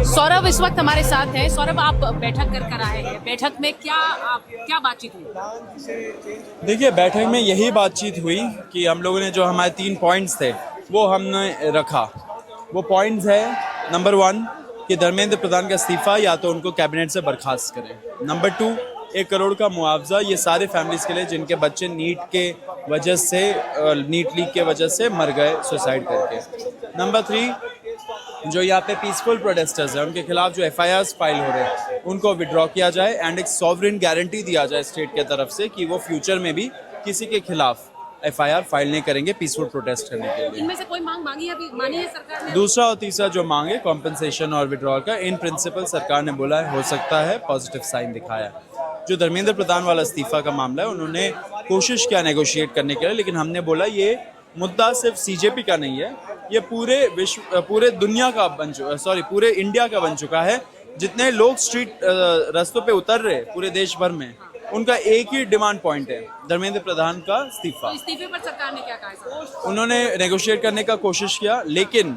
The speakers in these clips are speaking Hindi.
सौरभ इस वक्त हमारे साथ हैं। सौरभ, आप बैठक कर आए हैं, बैठक में क्या बातचीत हुई? देखिए, बैठक में यही बातचीत हुई कि हम लोगों ने जो हमारे 3 पॉइंट्स थे वो हमने रखा। वो पॉइंट्स है, नंबर 1 कि धर्मेंद्र प्रधान का इस्तीफा या तो उनको कैबिनेट से बर्खास्त करें। नंबर 2, 1 करोड़ का मुआवजा ये सारे फैमिलीज़ के लिए जिनके बच्चे नीट लीक के वजह से मर गए सुसाइड करके। नंबर 3, जो यहाँ पे पीसफुल प्रोटेस्टर्स हैं उनके खिलाफ जो FIRs फाइल हो रहे हैं उनको विड्रॉ किया जाए एंड एक सॉवरेन गारंटी दिया जाए स्टेट के तरफ से कि वो फ्यूचर में भी किसी के खिलाफ FIR फाइल नहीं करेंगे पीसफुल प्रोटेस्ट करने के लिए। इनमें से कोई मांग मानी है सरकार ने? दूसरा और तीसरा जो मांग है कॉम्पनसेशन और विड्रॉल का, इन प्रिंसिपल सरकार ने बोला है हो सकता है पॉजिटिव साइन दिखाया। जो धर्मेंद्र प्रधान वाला इस्तीफा का मामला है उन्होंने कोशिश किया नेगोशिएट करने के लिए, लेकिन हमने बोला ये मुद्दा सिर्फ CJP का नहीं है, ये पूरे दुनिया का पूरे इंडिया का बन चुका है। जितने लोग स्ट्रीट रास्तों पे उतर रहे पूरे देश भर में, उनका एक ही डिमांड पॉइंट है, धर्मेंद्र प्रधान का इस्तीफा। तो इस्तीफे पर सरकार ने क्या कहा? उन्होंने नेगोशिएट करने का कोशिश किया, लेकिन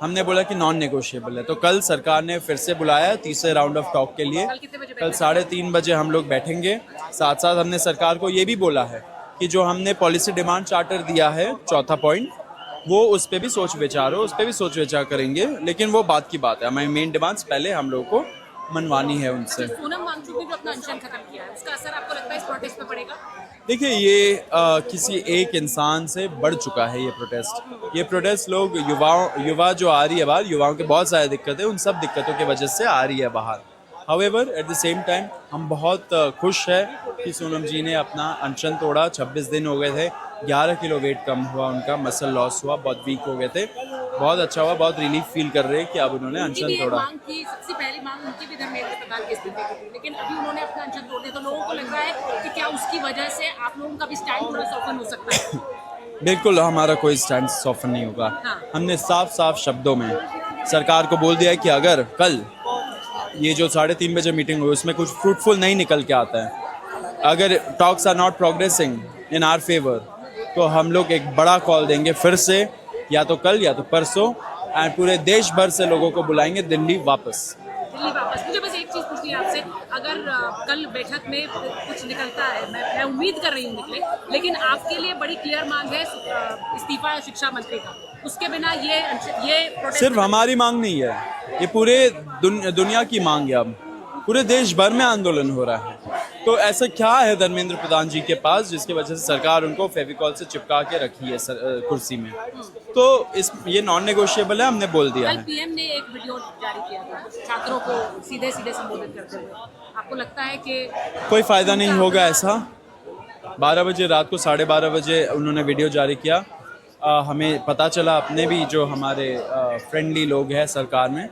हमने बोला कि नॉन नेगोशिएबल है। तो कल सरकार ने फिर से बुलाया है तीसरे राउंड ऑफ टॉक के लिए। कल 3:30 बजे हम लोग बैठेंगे। साथ साथ हमने सरकार को ये भी बोला है कि जो हमने पॉलिसी डिमांड चार्टर दिया है, चौथा पॉइंट, वो उस पर भी सोच विचार करेंगे। लेकिन वो बात की बात है, हमारी मेन डिमांड्स पहले हम लोगों को मनवानी है उनसे। सोनम वांगचुक ने जो अपना अनशन खत्म किया है, उसका असर आपको लगता है इस प्रोटेस्ट पे पड़ेगा? देखिए, ये किसी एक इंसान से बढ़ चुका है ये प्रोटेस्ट लोग युवा जो आ रही है बाहर, युवाओं के बहुत सारी दिक्कतें, उन सब दिक्कतों की वजह से आ रही है बाहर। However at the same time हम बहुत खुश है कि सोनम जी ने अपना अनशन तोड़ा। 26 दिन हो गए थे, 11 किलो वेट कम हुआ उनका, मसल लॉस हुआ, बहुत वीक हो गए थे। बहुत अच्छा हुआ, बहुत रिलीफ फील कर रहे हैं कि अब उन्होंने अनशन तोड़ा। सबसे पहली मांग उनकी भी धर्मेंद्र प्रधान के इस्तीफे की थी, लेकिन अभी उन्होंने अपना अनशन तोड़ दिया, तो लोगों को लग रहा है कि क्या उसकी वजह से आप लोगों का भी स्टैंड थोड़ा सॉफ्टन हो सकता है? बिल्कुल, हमारा कोई स्टैंड सॉफ्टन नहीं होगा। हमने साफ शब्दों में सरकार को बोल दिया है कि अगर कल ये जो 3:30 बजे मीटिंग हुई उसमें कुछ फ्रूटफुल नहीं निकल के आता है, अगर talks are not progressing in our favour, तो हम लोग एक बड़ा कॉल देंगे फिर से, या तो कल या तो परसों, एंड पूरे देश भर से लोगों को बुलाएंगे दिल्ली वापस। मुझे बस एक चीज़ पूछनी है आपसे, अगर कल बैठक में कुछ निकलता है, मैं उम्मीद कर रही हूँ निकले, लेकिन आपके लिए बड़ी क्लियर मांग है इस्तीफा शिक्षा मंत्री का, उसके बिना ये प्रोटेस्ट सिर्फ हमारी मांग नहीं है, ये पूरे दुनिया की मांग है। अब पूरे देश भर में आंदोलन हो रहा है। तो ऐसा क्या है धर्मेंद्र प्रधान जी के पास जिसकी वजह से सरकार उनको फेविकॉल से चिपका के रखी है कुर्सी में? तो ये नॉन नेगोशिएबल है, हमने बोल दिया है। कल PM ने एक वीडियो जारी किया था छात्रों को सीधे संबोधित करते हुए, आपको लगता है कि कोई फायदा नहीं होगा ऐसा? 12 बजे रात को 12:30 बजे उन्होंने वीडियो जारी किया। हमें पता चला, अपने भी जो हमारे फ्रेंडली लोग हैं सरकार में,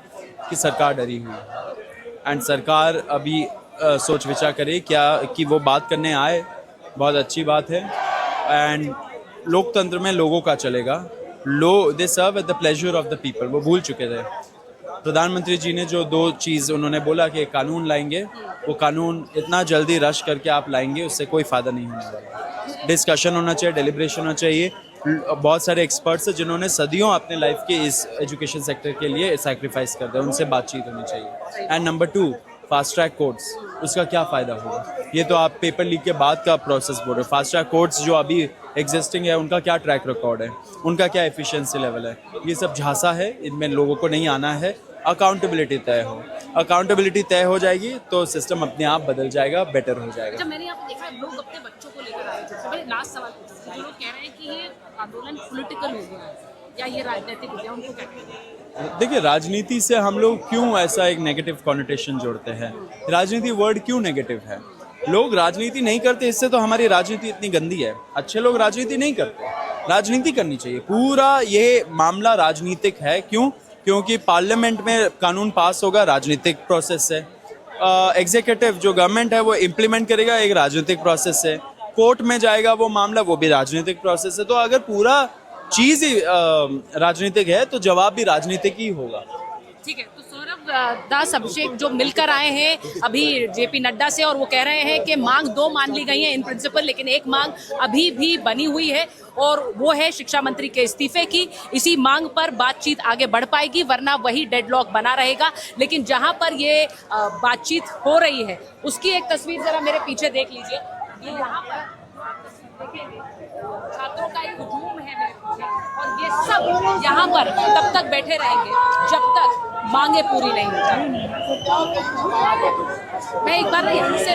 कि सरकार डरी हुई है एंड सरकार अभी सोच विचार करे क्या कि वो बात करने आए, बहुत अच्छी बात है। एंड लोकतंत्र में लोगों का चलेगा, they serve at the pleasure of the people. वो भूल चुके थे। प्रधानमंत्री जी ने जो 2 चीज़ उन्होंने बोला कि कानून लाएंगे, वो कानून इतना जल्दी रश करके आप लाएंगे उससे कोई फ़ायदा नहीं होने वाला। डिस्कशन होना चाहिए, डेलिब्रेशन होना चाहिए। बहुत सारे एक्सपर्ट्स हैं जिन्होंने सदियों अपने लाइफ के इस एजुकेशन सेक्टर के लिए सैक्रिफाइस कर दिया, उनसे बातचीत होनी चाहिए। And number 2, fast track courts, उसका क्या फ़ायदा होगा? ये तो आप पेपर लीक के बाद का प्रोसेस बोल रहे हो। फास्ट ट्रैक कोर्ट्स जो अभी एग्जिस्टिंग है, उनका क्या ट्रैक रिकॉर्ड है, उनका क्या एफिशिएंसी लेवल है? ये सब झांसा है, इनमें लोगों को नहीं आना है। अकाउंटेबिलिटी तय हो जाएगी तो सिस्टम अपने आप बदल जाएगा, बेटर हो जाएगा। जब मैंने यहाँ देखा, लोग अपने बच्चों को लेकर आए थे, मैंने लास्ट सवाल पूछा, जो लोग कह रहे हैं कि ये आंदोलन पॉलिटिकल हो गया है या ये राजनीतिक हो गया, उनको क्या कहना? देखिए, राजनीति से हम लोग क्यों ऐसा एक नेगेटिव कॉनोटेशन जोड़ते हैं? राजनीति वर्ड क्यों नेगेटिव है? लोग राजनीति नहीं करते, इससे तो हमारी राजनीति इतनी गंदी है। अच्छे लोग राजनीति नहीं करते, राजनीति करनी चाहिए। पूरा ये मामला राजनीतिक है। क्यों? क्योंकि पार्लियामेंट में कानून पास होगा, राजनीतिक प्रोसेस है। एग्जीक्यूटिव जो गवर्नमेंट है वो इम्प्लीमेंट करेगा, एक राजनीतिक प्रोसेस है। कोर्ट में जाएगा वो मामला, वो भी राजनीतिक प्रोसेस है। तो अगर पूरा चीज़ ही राजनीतिक है तो जवाब भी राजनीतिक ही होगा। ठीक है, तो सौरभ दास अभिषेक जो मिलकर आए हैं अभी जेपी नड्डा से, और वो कह रहे हैं कि मांग 2 मान ली गई है इन प्रिंसिपल, लेकिन एक मांग अभी भी बनी हुई है और वो है शिक्षा मंत्री के इस्तीफे की। इसी मांग पर बातचीत आगे बढ़ पाएगी, वरना वही डेडलॉक बना रहेगा। लेकिन जहां पर ये बातचीत हो रही है उसकी एक तस्वीर जरा मेरे पीछे देख लीजिए। ये यहाँ पर देखेंगे छात्रों का एक हुजूम है मेरे पीछे, और ये सब यहाँ पर तब तक बैठे रहेंगे जब तक मांगे पूरी नहीं हो जाती। मैं एक बार यहाँ से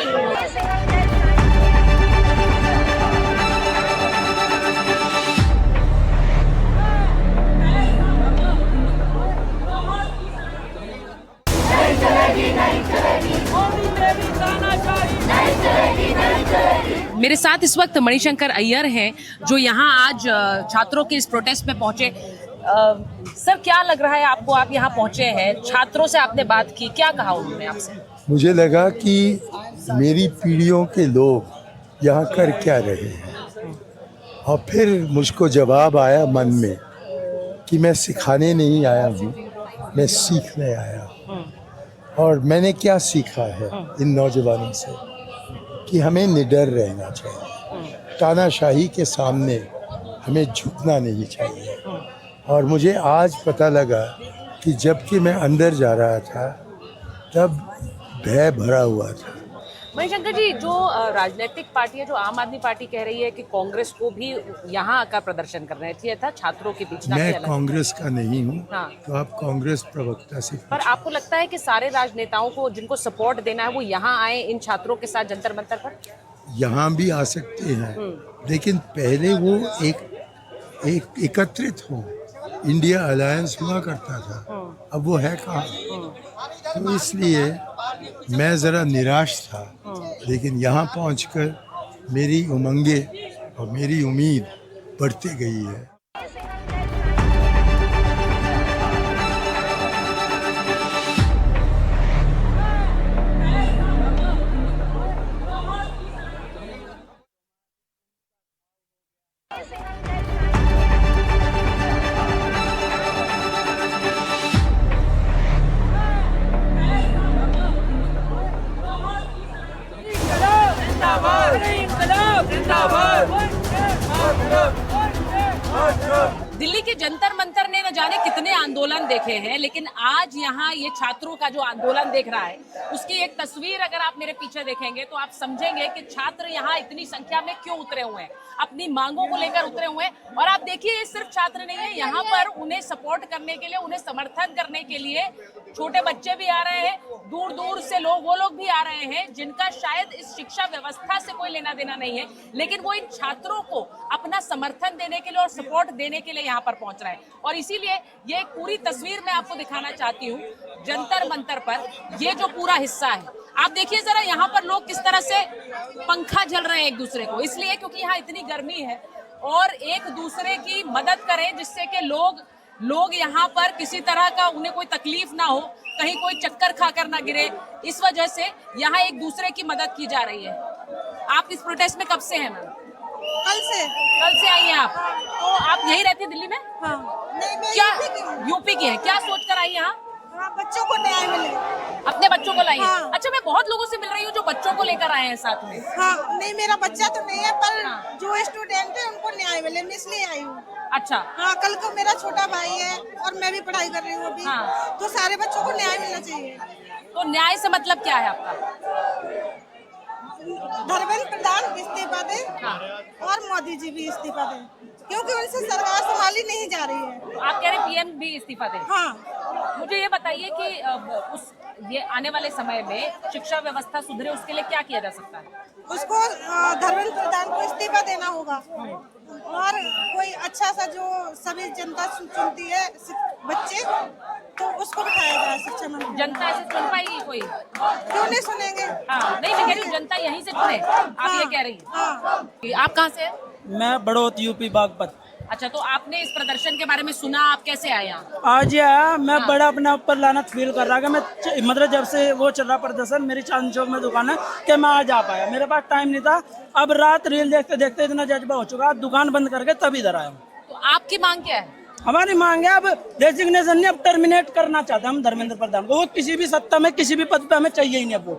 मेरे साथ इस वक्त मणिशंकर अय्यर हैं जो यहाँ आज छात्रों के इस प्रोटेस्ट में पहुंचे। सर, क्या लग रहा है आपको? आप यहाँ पहुंचे हैं, छात्रों से आपने बात की, क्या कहा उन्होंने आपसे? मुझे लगा कि मेरी पीढ़ियों के लोग यहाँ कर क्या रहे हैं, और फिर मुझको जवाब आया मन में कि मैं सिखाने नहीं आया हूँ, मैं सीखने आया हूँ। और मैंने क्या सीखा है इन नौजवानों से कि हमें निडर रहना चाहिए, तानाशाही के सामने हमें झुकना नहीं चाहिए। और मुझे आज पता लगा कि जबकि मैं अंदर जा रहा था तब भय भरा हुआ था। मणिशंकर जी, जो राजनीतिक पार्टी है, जो आम आदमी पार्टी कह रही है कि कांग्रेस को भी यहाँ आकर प्रदर्शन करना चाहिए था, छात्रों के बीच। मैं कांग्रेस का नहीं हूँ। हाँ। तो आप कांग्रेस प्रवक्ता से पर आपको लगता है कि सारे राजनेताओं को जिनको सपोर्ट देना है वो यहाँ आए इन छात्रों के साथ जंतर मंतर पर? यहाँ भी आ सकते हैं, लेकिन पहले वो एक एकत्रित हो। इंडिया अलायंस हुआ करता था, अब वो है कहाँ? तो इसलिए मैं ज़रा निराश था, लेकिन यहाँ पहुँचकर मेरी उमंगे और मेरी उम्मीद बढ़ती गई है। दिल्ली के जंतर मंतर ने न जाने कितने आंदोलन देखे हैं, लेकिन आज यहाँ ये छात्रों का जो आंदोलन देख रहा है उसकी एक तस्वीर अगर आप मेरे पीछे देखेंगे तो आप समझेंगे कि छात्र यहाँ इतनी संख्या में क्यों उतरे हुए हैं, अपनी मांगों को लेकर उतरे हुए हैं। और आप देखिए, ये सिर्फ छात्र नहीं है, यहाँ पर उन्हें सपोर्ट करने के लिए, उन्हें समर्थन करने के लिए छोटे बच्चे भी आ रहे हैं, दूर दूर से वो लोग भी आ रहे हैं जिनका शायद इस शिक्षा व्यवस्था से कोई लेना देना नहीं है, लेकिन वो इन छात्रों को अपना समर्थन देने के लिए और सपोर्ट देने के लिए यहाँ पर पहुंच रहा है। और इसीलिए ये एक पूरी तस्वीर मैं आपको दिखाना चाहती हूँ जंतर मंतर पर। ये जो पूरा हिस्सा है, आप देखिए जरा, यहाँ पर लोग किस तरह से पंखा झल रहे हैं एक दूसरे को, इसलिए क्योंकि यहाँ इतनी गर्मी है, और एक दूसरे की मदद करें जिससे कि लोग यहाँ पर किसी तरह का उन्हें कोई तकलीफ ना हो, कहीं कोई चक्कर खाकर ना गिरे, इस वजह से यहाँ एक दूसरे की मदद की जा रही है। आप इस प्रोटेस्ट में कब से हैं मैम? कल से आई हैं आप? तो आप यही रहती है दिल्ली में? हाँ। नहीं, मैं क्या यूपी की है? क्या सोच कर आई यहाँ? हाँ, बच्चों को न्याय मिले। अपने बच्चों को लाई है? हाँ। अच्छा, मैं बहुत लोगों से मिल रही हूँ जो बच्चों को लेकर आए हैं साथ में। हाँ, नहीं, मेरा बच्चा तो नहीं है, पर जो स्टूडेंट है उनको न्याय मिले, मैं इसलिए आई हूँ। अच्छा। हाँ, कल को मेरा छोटा भाई है और मैं भी पढ़ाई कर रही हूँ अभी। हाँ। तो सारे बच्चों को न्याय मिलना चाहिए। तो न्याय से मतलब क्या है आपका? धर्मेंद्र प्रधान इस्तीफा दे और मोदी जी भी इस्तीफा दें, क्योंकि उनसे सरकार संभाली नहीं जा रही है। आप कह रहे पीएम भी इस्तीफा दें? हाँ। मुझे ये बताइए कि ये आने वाले समय में शिक्षा व्यवस्था सुधरे, उसके लिए क्या किया जा सकता है? उसको धर्मेंद्र प्रधान को इस्तीफा देना होगा, और कोई अच्छा सा जो सभी जनता चुनती है बच्चे, तो उसको बिठाया जाए शिक्षा मंत्री। जनता ऐसे चुन पाएगी कोई? क्यों नहीं सुनेंगे? हाँ, नहीं, मैं कह रही हूँ जनता यहीं से चुने, आप ये कह रही हैं? हाँ। आप कहाँ से हैं? मैं बड़ौत यूपी बागपत। अच्छा, तो आपने इस प्रदर्शन के बारे में सुना, आप कैसे आए यहाँ? आज ये आया, मैं बड़ा अपने ऊपर लानत फील कर रहा कि मैं मतलब जब से वो चल रहा प्रदर्शन, मेरी चांद चौक में दुकान है, कि मैं आज आ पाया, मेरे पास टाइम नहीं था। अब रात रील देखते देखते इतना जज्बा हो चुका, दुकान बंद करके तब इधर आया हूँ। तो आपकी मांग क्या है? हमारी मांग है अब रेजिग्नेशन नहीं, अब टर्मिनेट करना चाहते हैं हम धर्मेंद्र प्रधान को। वो किसी भी सत्ता में किसी भी पद पे हमें चाहिए ही नहीं अब वो।